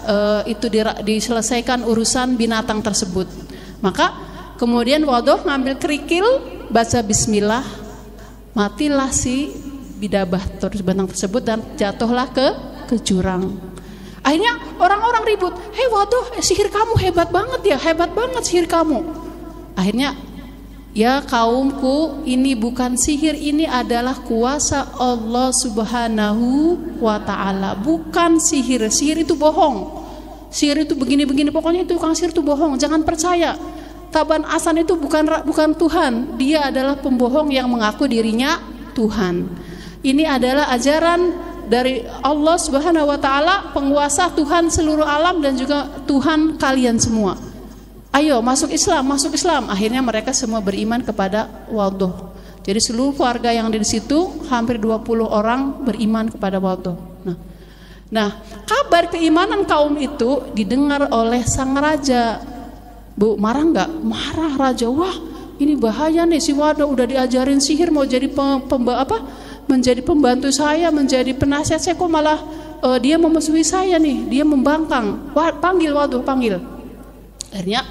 diselesaikan urusan binatang tersebut." Maka kemudian Wadoh ngambil kerikil, baca bismillah, matilah si bidabah binatang tersebut dan jatuhlah ke jurang. Akhirnya orang-orang ribut, "Hei Wadoh, sihir kamu hebat banget ya, hebat banget sihir kamu." Akhirnya, "Ya kaumku, ini bukan sihir, ini adalah kuasa Allah Subhanahu wa ta'ala, bukan sihir. Sihir itu bohong, sihir itu begini-begini, pokoknya itu tukang sihir itu bohong, jangan percaya. Taban Asan itu bukan Tuhan, dia adalah pembohong yang mengaku dirinya Tuhan. Ini adalah ajaran dari Allah Subhanahu wa ta'ala, penguasa, Tuhan seluruh alam dan juga Tuhan kalian semua. Ayo masuk Islam, masuk Islam." Akhirnya mereka semua beriman kepada Wadoh. Jadi seluruh keluarga yang ada di situ, hampir 20 orang beriman kepada Wadoh. Nah, kabar keimanan kaum itu didengar oleh sang raja. Bu, marah nggak? Marah raja. "Wah, ini bahaya nih, si Wadoh udah diajarin sihir, mau jadi menjadi pembantu saya, menjadi penasihat saya, kok malah dia memusuhi saya nih, dia membangkang. Wah, panggil Wadoh, panggil." Akhirnya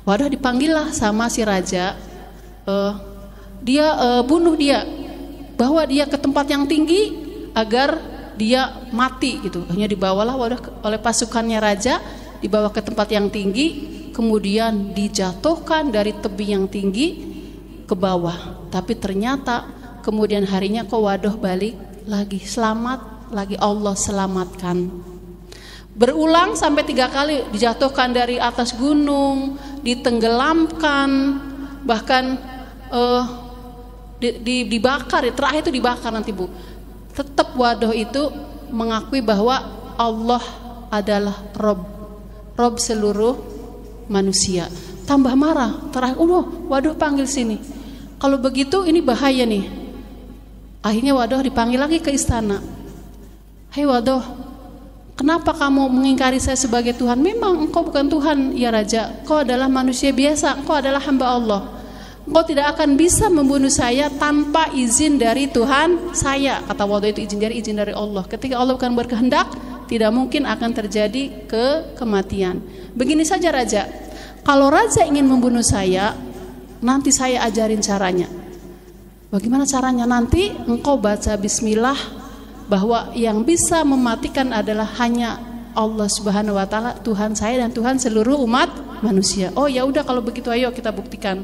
Wadoh dipanggil lah sama si raja. Dia bunuh dia, bawa dia ke tempat yang tinggi agar dia mati gitu. Akhirnya dibawalah Wadoh oleh pasukannya raja, dibawa ke tempat yang tinggi, kemudian dijatuhkan dari tebing yang tinggi ke bawah. Tapi ternyata kemudian harinya kok Wadoh balik lagi, selamat lagi, Allah selamatkan. Berulang sampai 3 kali, dijatuhkan dari atas gunung, ditenggelamkan, bahkan dibakar. Terakhir itu dibakar nanti Bu. Tetap Wadoh itu mengakui bahwa Allah adalah Rob seluruh manusia. Tambah marah, terakhir, Waduh panggil sini. Kalau begitu ini bahaya nih. Akhirnya Waduh dipanggil lagi ke istana. Hei Waduh, kenapa kamu mengingkari saya sebagai Tuhan? Memang engkau bukan Tuhan ya Raja. Engkau adalah manusia biasa, engkau adalah hamba Allah. Engkau tidak akan bisa membunuh saya tanpa izin dari Tuhan saya. Kata Waduh itu izin dari Allah. Ketika Allah bukan berkehendak, tidak mungkin akan terjadi kematian. Begini saja Raja, kalau Raja ingin membunuh saya, nanti saya ajarin caranya. Bagaimana caranya? Nanti engkau baca bismillah, bahwa yang bisa mematikan adalah hanya Allah Subhanahu wa taala, Tuhan saya dan Tuhan seluruh umat manusia. Oh ya udah kalau begitu ayo kita buktikan.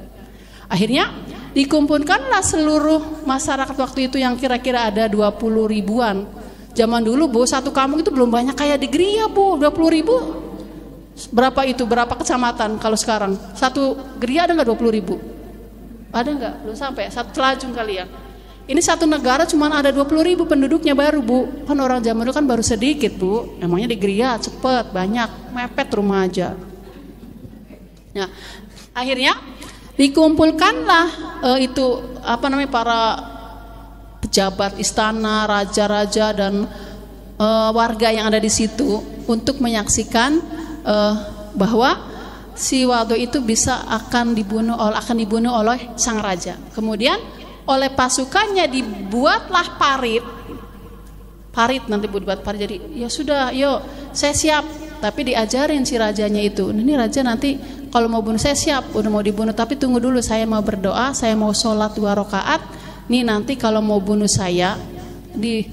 Akhirnya dikumpulkanlah seluruh masyarakat waktu itu yang kira-kira ada 20 ribuan. Zaman dulu Bu, satu kampung itu belum banyak kayak di Gria Bu, 20 ribu. Berapa itu? Berapa kecamatan kalau sekarang? Satu Gria ada nggak 20 ribu? Ada nggak? Belum sampai. Satu Celajung kali ya. Ini satu negara cuma ada 20 ribu penduduknya baru Bu. Kan orang zaman dulu kan baru sedikit Bu. Emangnya di Gria cepet, banyak, mepet rumah aja. Nah, akhirnya dikumpulkanlah para pejabat istana, raja-raja dan warga yang ada di situ untuk menyaksikan bahwa si Waduh itu akan dibunuh oleh sang raja. Kemudian oleh pasukannya dibuatlah parit nanti dibuat parit. Jadi ya sudah, yuk saya siap. Tapi diajarin si rajanya itu, ini raja nanti kalau mau bunuh saya siap, udah mau dibunuh, tapi tunggu dulu, saya mau berdoa, saya mau sholat 2 rakaat. Nih nanti kalau mau bunuh saya di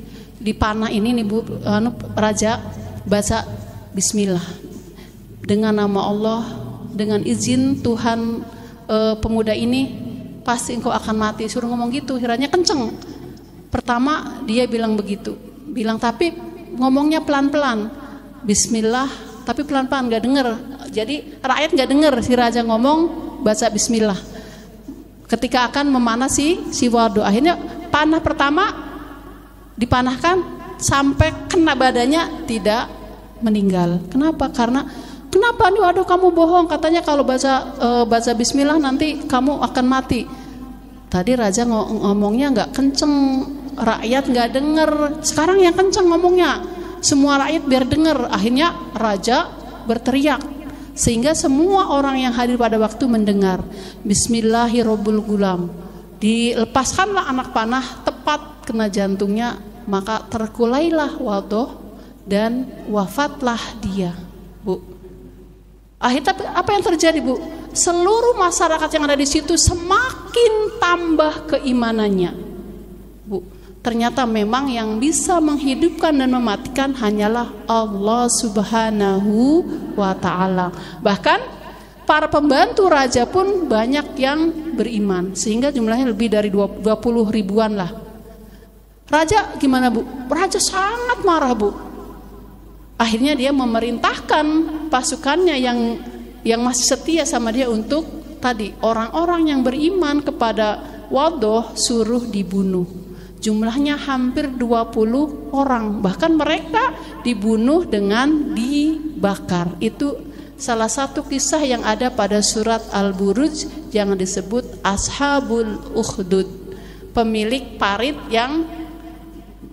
panah ini nih Bu, raja baca bismillah dengan nama Allah, dengan izin Tuhan pemuda ini pasti engkau akan mati. Suruh ngomong gitu, hiranya kenceng. Pertama dia bilang begitu, tapi ngomongnya pelan-pelan, bismillah, tapi pelan-pelan, gak denger. Jadi rakyat gak denger si raja ngomong baca bismillah ketika akan memanah si Waduh. Akhirnya panah pertama dipanahkan sampai kena badannya, tidak meninggal. Kenapa? Kenapa nih Waduh kamu bohong, katanya kalau baca bismillah nanti kamu akan mati. Tadi raja ngomongnya nggak kenceng, rakyat nggak denger. Sekarang yang kenceng ngomongnya, semua rakyat biar denger. Akhirnya raja berteriak sehingga semua orang yang hadir pada waktu mendengar. Bismillahirrahmanirrahim. Dilepaskanlah anak panah tepat kena jantungnya, maka terkulailah Waduh dan wafatlah dia, Bu. Akhirnya apa yang terjadi Bu? Seluruh masyarakat yang ada di situ semakin tambah keimanannya, Bu. Ternyata memang yang bisa menghidupkan dan mematikan hanyalah Allah Subhanahu wa ta'ala. Bahkan para pembantu raja pun banyak yang beriman, sehingga jumlahnya lebih dari 20 ribuan lah. Raja gimana Bu? Raja sangat marah Bu. Akhirnya dia memerintahkan pasukannya yang masih setia sama dia untuk tadi orang-orang yang beriman kepada Waduh suruh dibunuh. Jumlahnya hampir 20 orang. Bahkan mereka dibunuh dengan dibakar. Itu salah satu kisah yang ada pada surat Al-Buruj yang disebut Ashabul Ukhdud, pemilik parit yang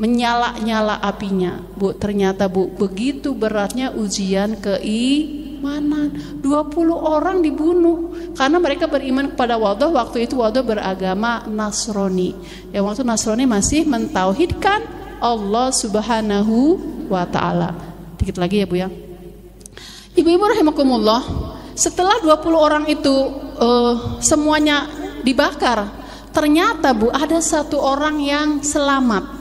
menyala-nyala apinya. Bu, ternyata Bu, begitu beratnya ujian keimanan. 20 orang dibunuh karena mereka beriman kepada Waduh. Waktu itu Waduh beragama Nasrani. Ya, waktu Nasrani masih mentauhidkan Allah Subhanahu wa ta'ala. Dikit lagi ya Bu ya. Ibu-ibu rahimakumullah, setelah 20 orang itu semuanya dibakar, ternyata Bu ada satu orang yang selamat.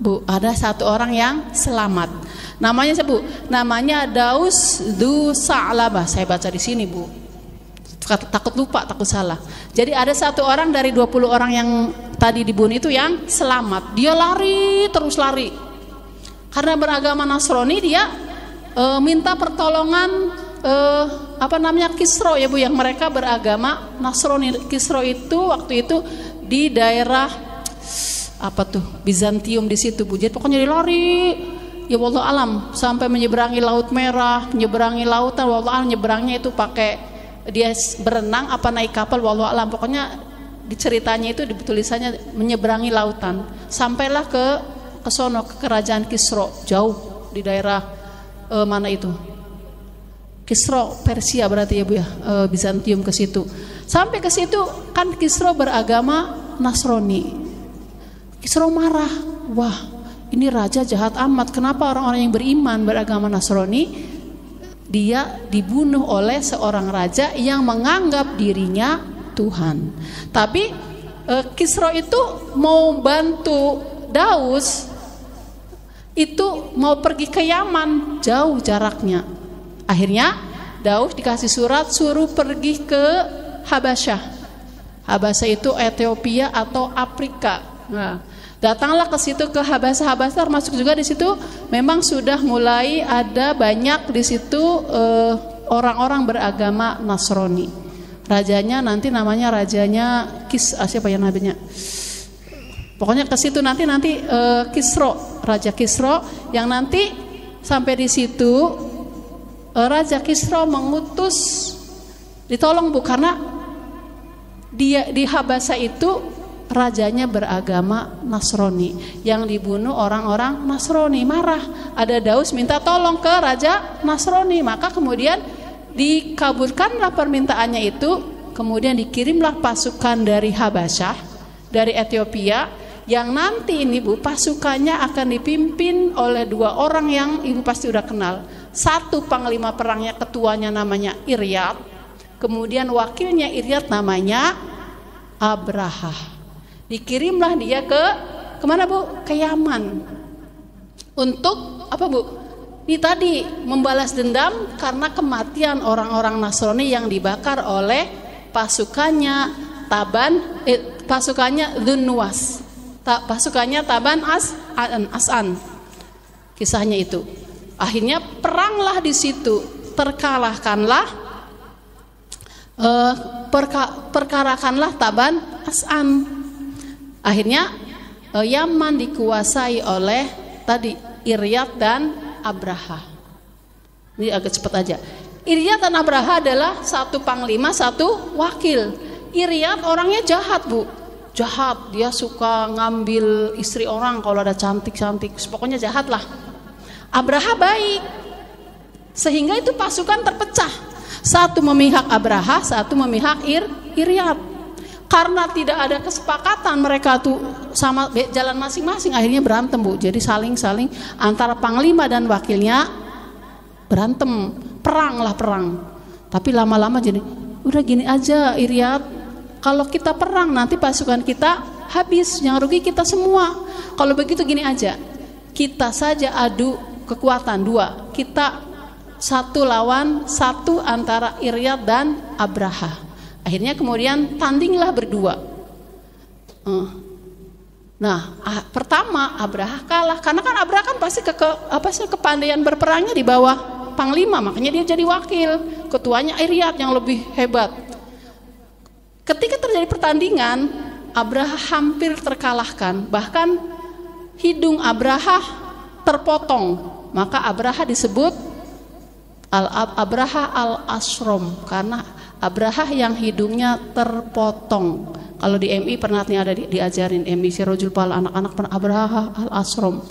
Bu, ada satu orang yang selamat. Namanya siapa Bu? Namanya Daus du Sa'labah. Saya baca di sini Bu. Takut lupa, takut salah. Jadi ada satu orang dari 20 orang yang tadi dibunuh itu yang selamat. Dia lari, terus lari. Karena beragama Nasrani, dia minta pertolongan Kisro ya Bu, yang mereka beragama Nasrani. Kisro itu waktu itu di daerah Bizantium di situ Bu. Jadi pokoknya dia lari ya wallahu alam sampai menyeberangi Laut Merah, menyeberangi lautan, wallahu alam nyeberangnya itu pakai dia berenang apa naik kapal, wallahu alam. Pokoknya di ceritanya itu tulisannya menyeberangi lautan. Sampailah ke sono, ke kerajaan Kisra, jauh di daerah mana itu? Kisra Persia berarti ya Bu ya, Bizantium ke situ. Sampai ke situ kan Kisra beragama Nasrani. Kisra marah, wah ini raja jahat amat, kenapa orang-orang yang beriman beragama Nasrani dia dibunuh oleh seorang raja yang menganggap dirinya Tuhan. Tapi Kisra itu mau bantu Daus, itu mau pergi ke Yaman, jauh jaraknya. Akhirnya Daus dikasih surat suruh pergi ke Habasyah. Habasyah itu Ethiopia atau Afrika. Nah, datanglah ke situ ke Habasyah. Habasyah termasuk juga di situ memang sudah mulai ada banyak di situ orang-orang beragama Nasrani. Rajanya nanti namanya rajanya siapa ya namanya? Pokoknya ke situ nanti Kisra, Raja Kisra yang nanti sampai di situ Raja Kisra mengutus ditolong Bu, karena dia di Habasyah itu rajanya beragama Nasrani, yang dibunuh orang-orang Nasrani. Marah, ada Daus minta tolong ke Raja Nasrani, maka kemudian dikabulkanlah permintaannya itu. Kemudian dikirimlah pasukan dari Habasyah, dari Ethiopia, yang nanti ini Bu pasukannya akan dipimpin oleh dua orang yang Ibu pasti udah kenal. Satu panglima perangnya, ketuanya namanya Iryat, kemudian wakilnya Iryat namanya Abraha. Dikirimlah dia kemana Bu? Ke Yaman. Untuk apa Bu? Ini tadi membalas dendam karena kematian orang-orang Nasrani yang dibakar oleh pasukannya pasukannya Dzunnuwas. Pasukannya Taban As'an. Kisahnya itu. Akhirnya peranglah di situ, terkalahkanlah perkarakanlah Taban As'an. Akhirnya Yaman dikuasai oleh tadi Iryat dan Abraha. Ini agak cepat aja. Iryat dan Abraha adalah satu panglima, satu wakil. Iryat orangnya jahat Bu, jahat, dia suka ngambil istri orang kalau ada cantik-cantik, pokoknya jahat lah. Abraha baik, sehingga itu pasukan terpecah, satu memihak Abraha, satu memihak Iryat. Karena tidak ada kesepakatan mereka tuh sama jalan masing-masing, akhirnya berantem Bu. Jadi saling antara panglima dan wakilnya berantem, perang. Tapi lama-lama jadi udah gini aja Iryat, kalau kita perang nanti pasukan kita habis, yang rugi kita semua. Kalau begitu gini aja, kita saja adu kekuatan dua, kita satu lawan satu antara Iryat dan Abraha. Akhirnya kemudian tandinglah berdua. Nah, pertama Abraha kalah, karena kan Abraha kan pasti kepandaian berperangnya di bawah panglima, makanya dia jadi wakil, ketuanya Iryat yang lebih hebat. Ketika terjadi pertandingan, Abraha hampir terkalahkan, bahkan hidung Abraha terpotong, maka Abraha disebut Abraha al-Asrom, karena Abraha yang hidungnya terpotong. Kalau di MI pernah ada diajarin MI Sirojul Pala, anak-anak pernah Abraha al-Asrom.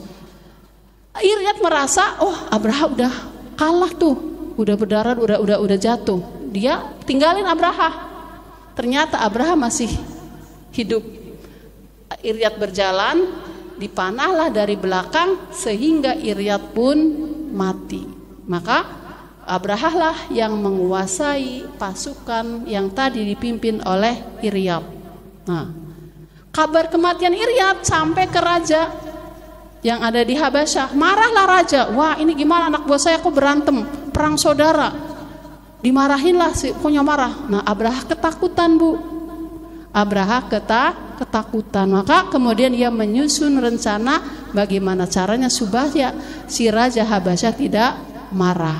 Iryat merasa, oh Abraha udah kalah tuh, udah berdarah, udah jatuh. Dia tinggalin Abraha. Ternyata Abraha masih hidup. Iryat berjalan, dipanahlah dari belakang sehingga Iryat pun mati. Maka Abraha lah yang menguasai pasukan yang tadi dipimpin oleh Iryat. Nah, kabar kematian Iryat sampai ke raja yang ada di Habasyah. Marahlah raja, wah ini gimana anak buah saya kok berantem, perang saudara. Dimarahinlah pokoknya marah. Nah, Abraha ketakutan Bu. Abraha ketakutan. Maka kemudian ia menyusun rencana bagaimana caranya supaya si raja Habasyah tidak marah.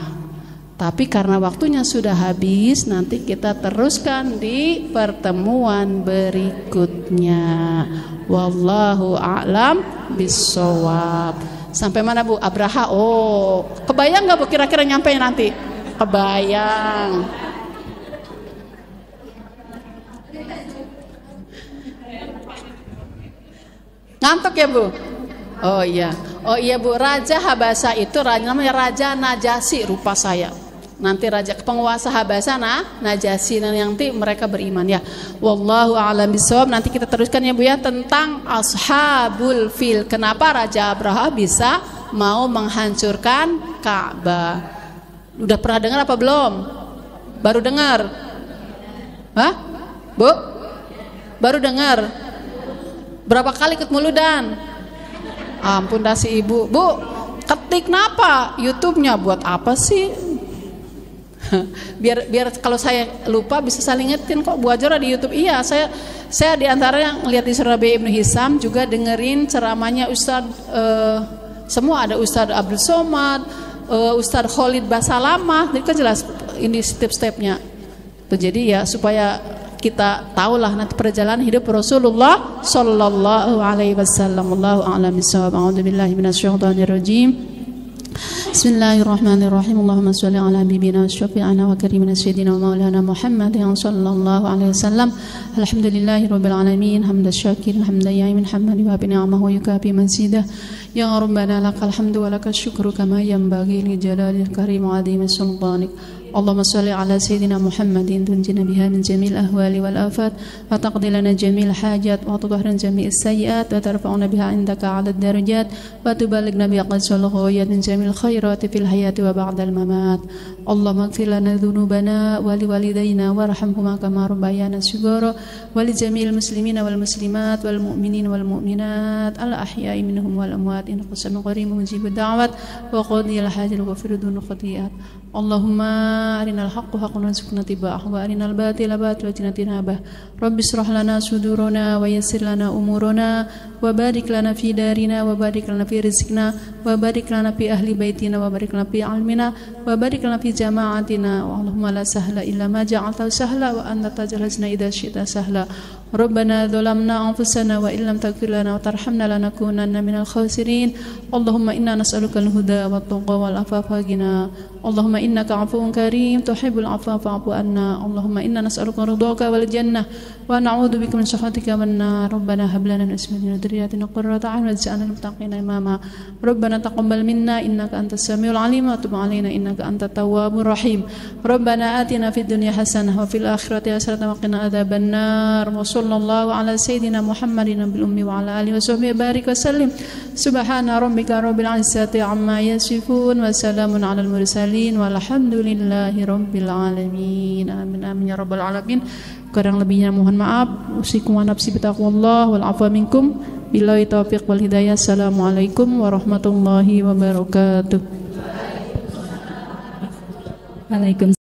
Tapi karena waktunya sudah habis, nanti kita teruskan di pertemuan berikutnya. Wallahu a'lam bissawab. Sampai mana Bu? Abraha. Oh, kebayang nggak Bu kira-kira nyampe nanti? Kebayang. Ngantuk ya Bu? Oh iya Bu, Raja Habasa itu namanya Raja Najasi rupa saya. Nanti raja penguasa Habasa Najasi, dan nanti mereka beriman ya. Wallahu a'lam bishawab. Nanti kita teruskan ya Bu ya tentang Ashabul Fil. Kenapa Raja Abraha bisa mau menghancurkan Ka'bah? Udah pernah dengar apa belum? Baru dengar? Hah? Bu? Baru dengar? Berapa kali ikut muludan? Ampun dah si ibu. Bu, ketik napa? YouTube-nya buat apa sih? biar kalau saya lupa bisa saling ngetin kok. Bu Ajora di YouTube. Iya, saya di antara yang lihat di Surabaya Ibnu Hisam juga dengerin ceramahnya Ustadz semua, ada Ustadz Abdul Somad, Ustadz Khalid Basalamah. Jadi kan jelas ini step-stepnya. Jadi ya supaya kita tahulah nanti perjalanan hidup Rasulullah sallallahu alaihi wasallam. Wallahu a'lam bishawab. A'udzubillahi minasyaitonir rajim. Bismillahirrahmanirrahim. Allahumma shalli ala habibina wa syafi'ina wa karimina sayyidina wa maulana Muhammad sallallahu alaihi wasallam. Alhamdulillahirabbil alamin, hamdan syakirin hamdan ya'imin hamdan wa bi ni'amahu wa yukafi mazidah. Ya rabbana lakal hamdu wa lakal syukru kama yanbaghi li jalalil karim wa 'azimi sultanik. اللهم صل على سيدنا محمد تنجينا بها من جميع الأهوال والآفات وتقضي لنا جميع الحاجات وتطهرنا جميع السيئات وترفعنا بها عندك على الدرجات وتبلغنا بها أقصى الغايات من جميع الخيرات في الحياة وبعد الممات. اللهم اغفر لنا ذنوبنا ولوالدينا وارحمهما كما ربيانا صغارا ولجميع المسلمين والمسلمات والمؤمنين والمؤمنات الأحياء منهم والأموات إنك سميع قريب مجيب الدعوات وقاضي الحاجات وغفر الذنوب والخطيئات. اللهم أرنا الحق حقا وارزقنا اتباعه وأرنا الباطل باطلا وارزقنا اجتنابه. رب اشرح لنا صدورنا ويسر لنا أمورنا وبارك لنا في دارنا وبارك لنا في رزقنا وبارك لنا في أهل بيتنا وبارك لنا في علمنا وبارك لنا في جماعتنا. اللهم لا سهل إلا ما جعلته سهلا وأنت تجعل الحزن إذا شئت سهلا. ربنا ظلمنا أنفسنا وإن لم تغفر لنا وترحمنا لنكونن من الخاسرين. اللهم إنا نسألك الهدى والتقى والعفاف والغنى. اللهم إنك عفو كريم تحب العفو فاعف عنا. اللهم إنا نسألك رضاك والجنة ونعوذ بك من سخطك والنار. ربنا هب لنا من أزواجنا وذرياتنا قرة أعين واجعلنا للمتقين إماما. ربنا تقبل منا إنك أنت السميع العليم وتب علينا إنك أنت التواب الرحيم. ربنا آتنا في الدنيا حسنة وفي الآخرة حسنة وقنا عذاب النار. وصلى الله على سيدنا محمد بالأم وعلى آله وصحبه بارك وسلم. سبحان ربك رب العزة عما يصفون وسلام على المرسلين والحمد لله رب العالمين. Amin amin ya rabbal alamin. Kurang lebihnya mohon maaf. Usikum wa nafsi bitaqwallah wal afwa minkum. Billahi taufiq wal hidayah. Assalamualaikum warahmatullahi wabarakatuh. Waalaikumsalam.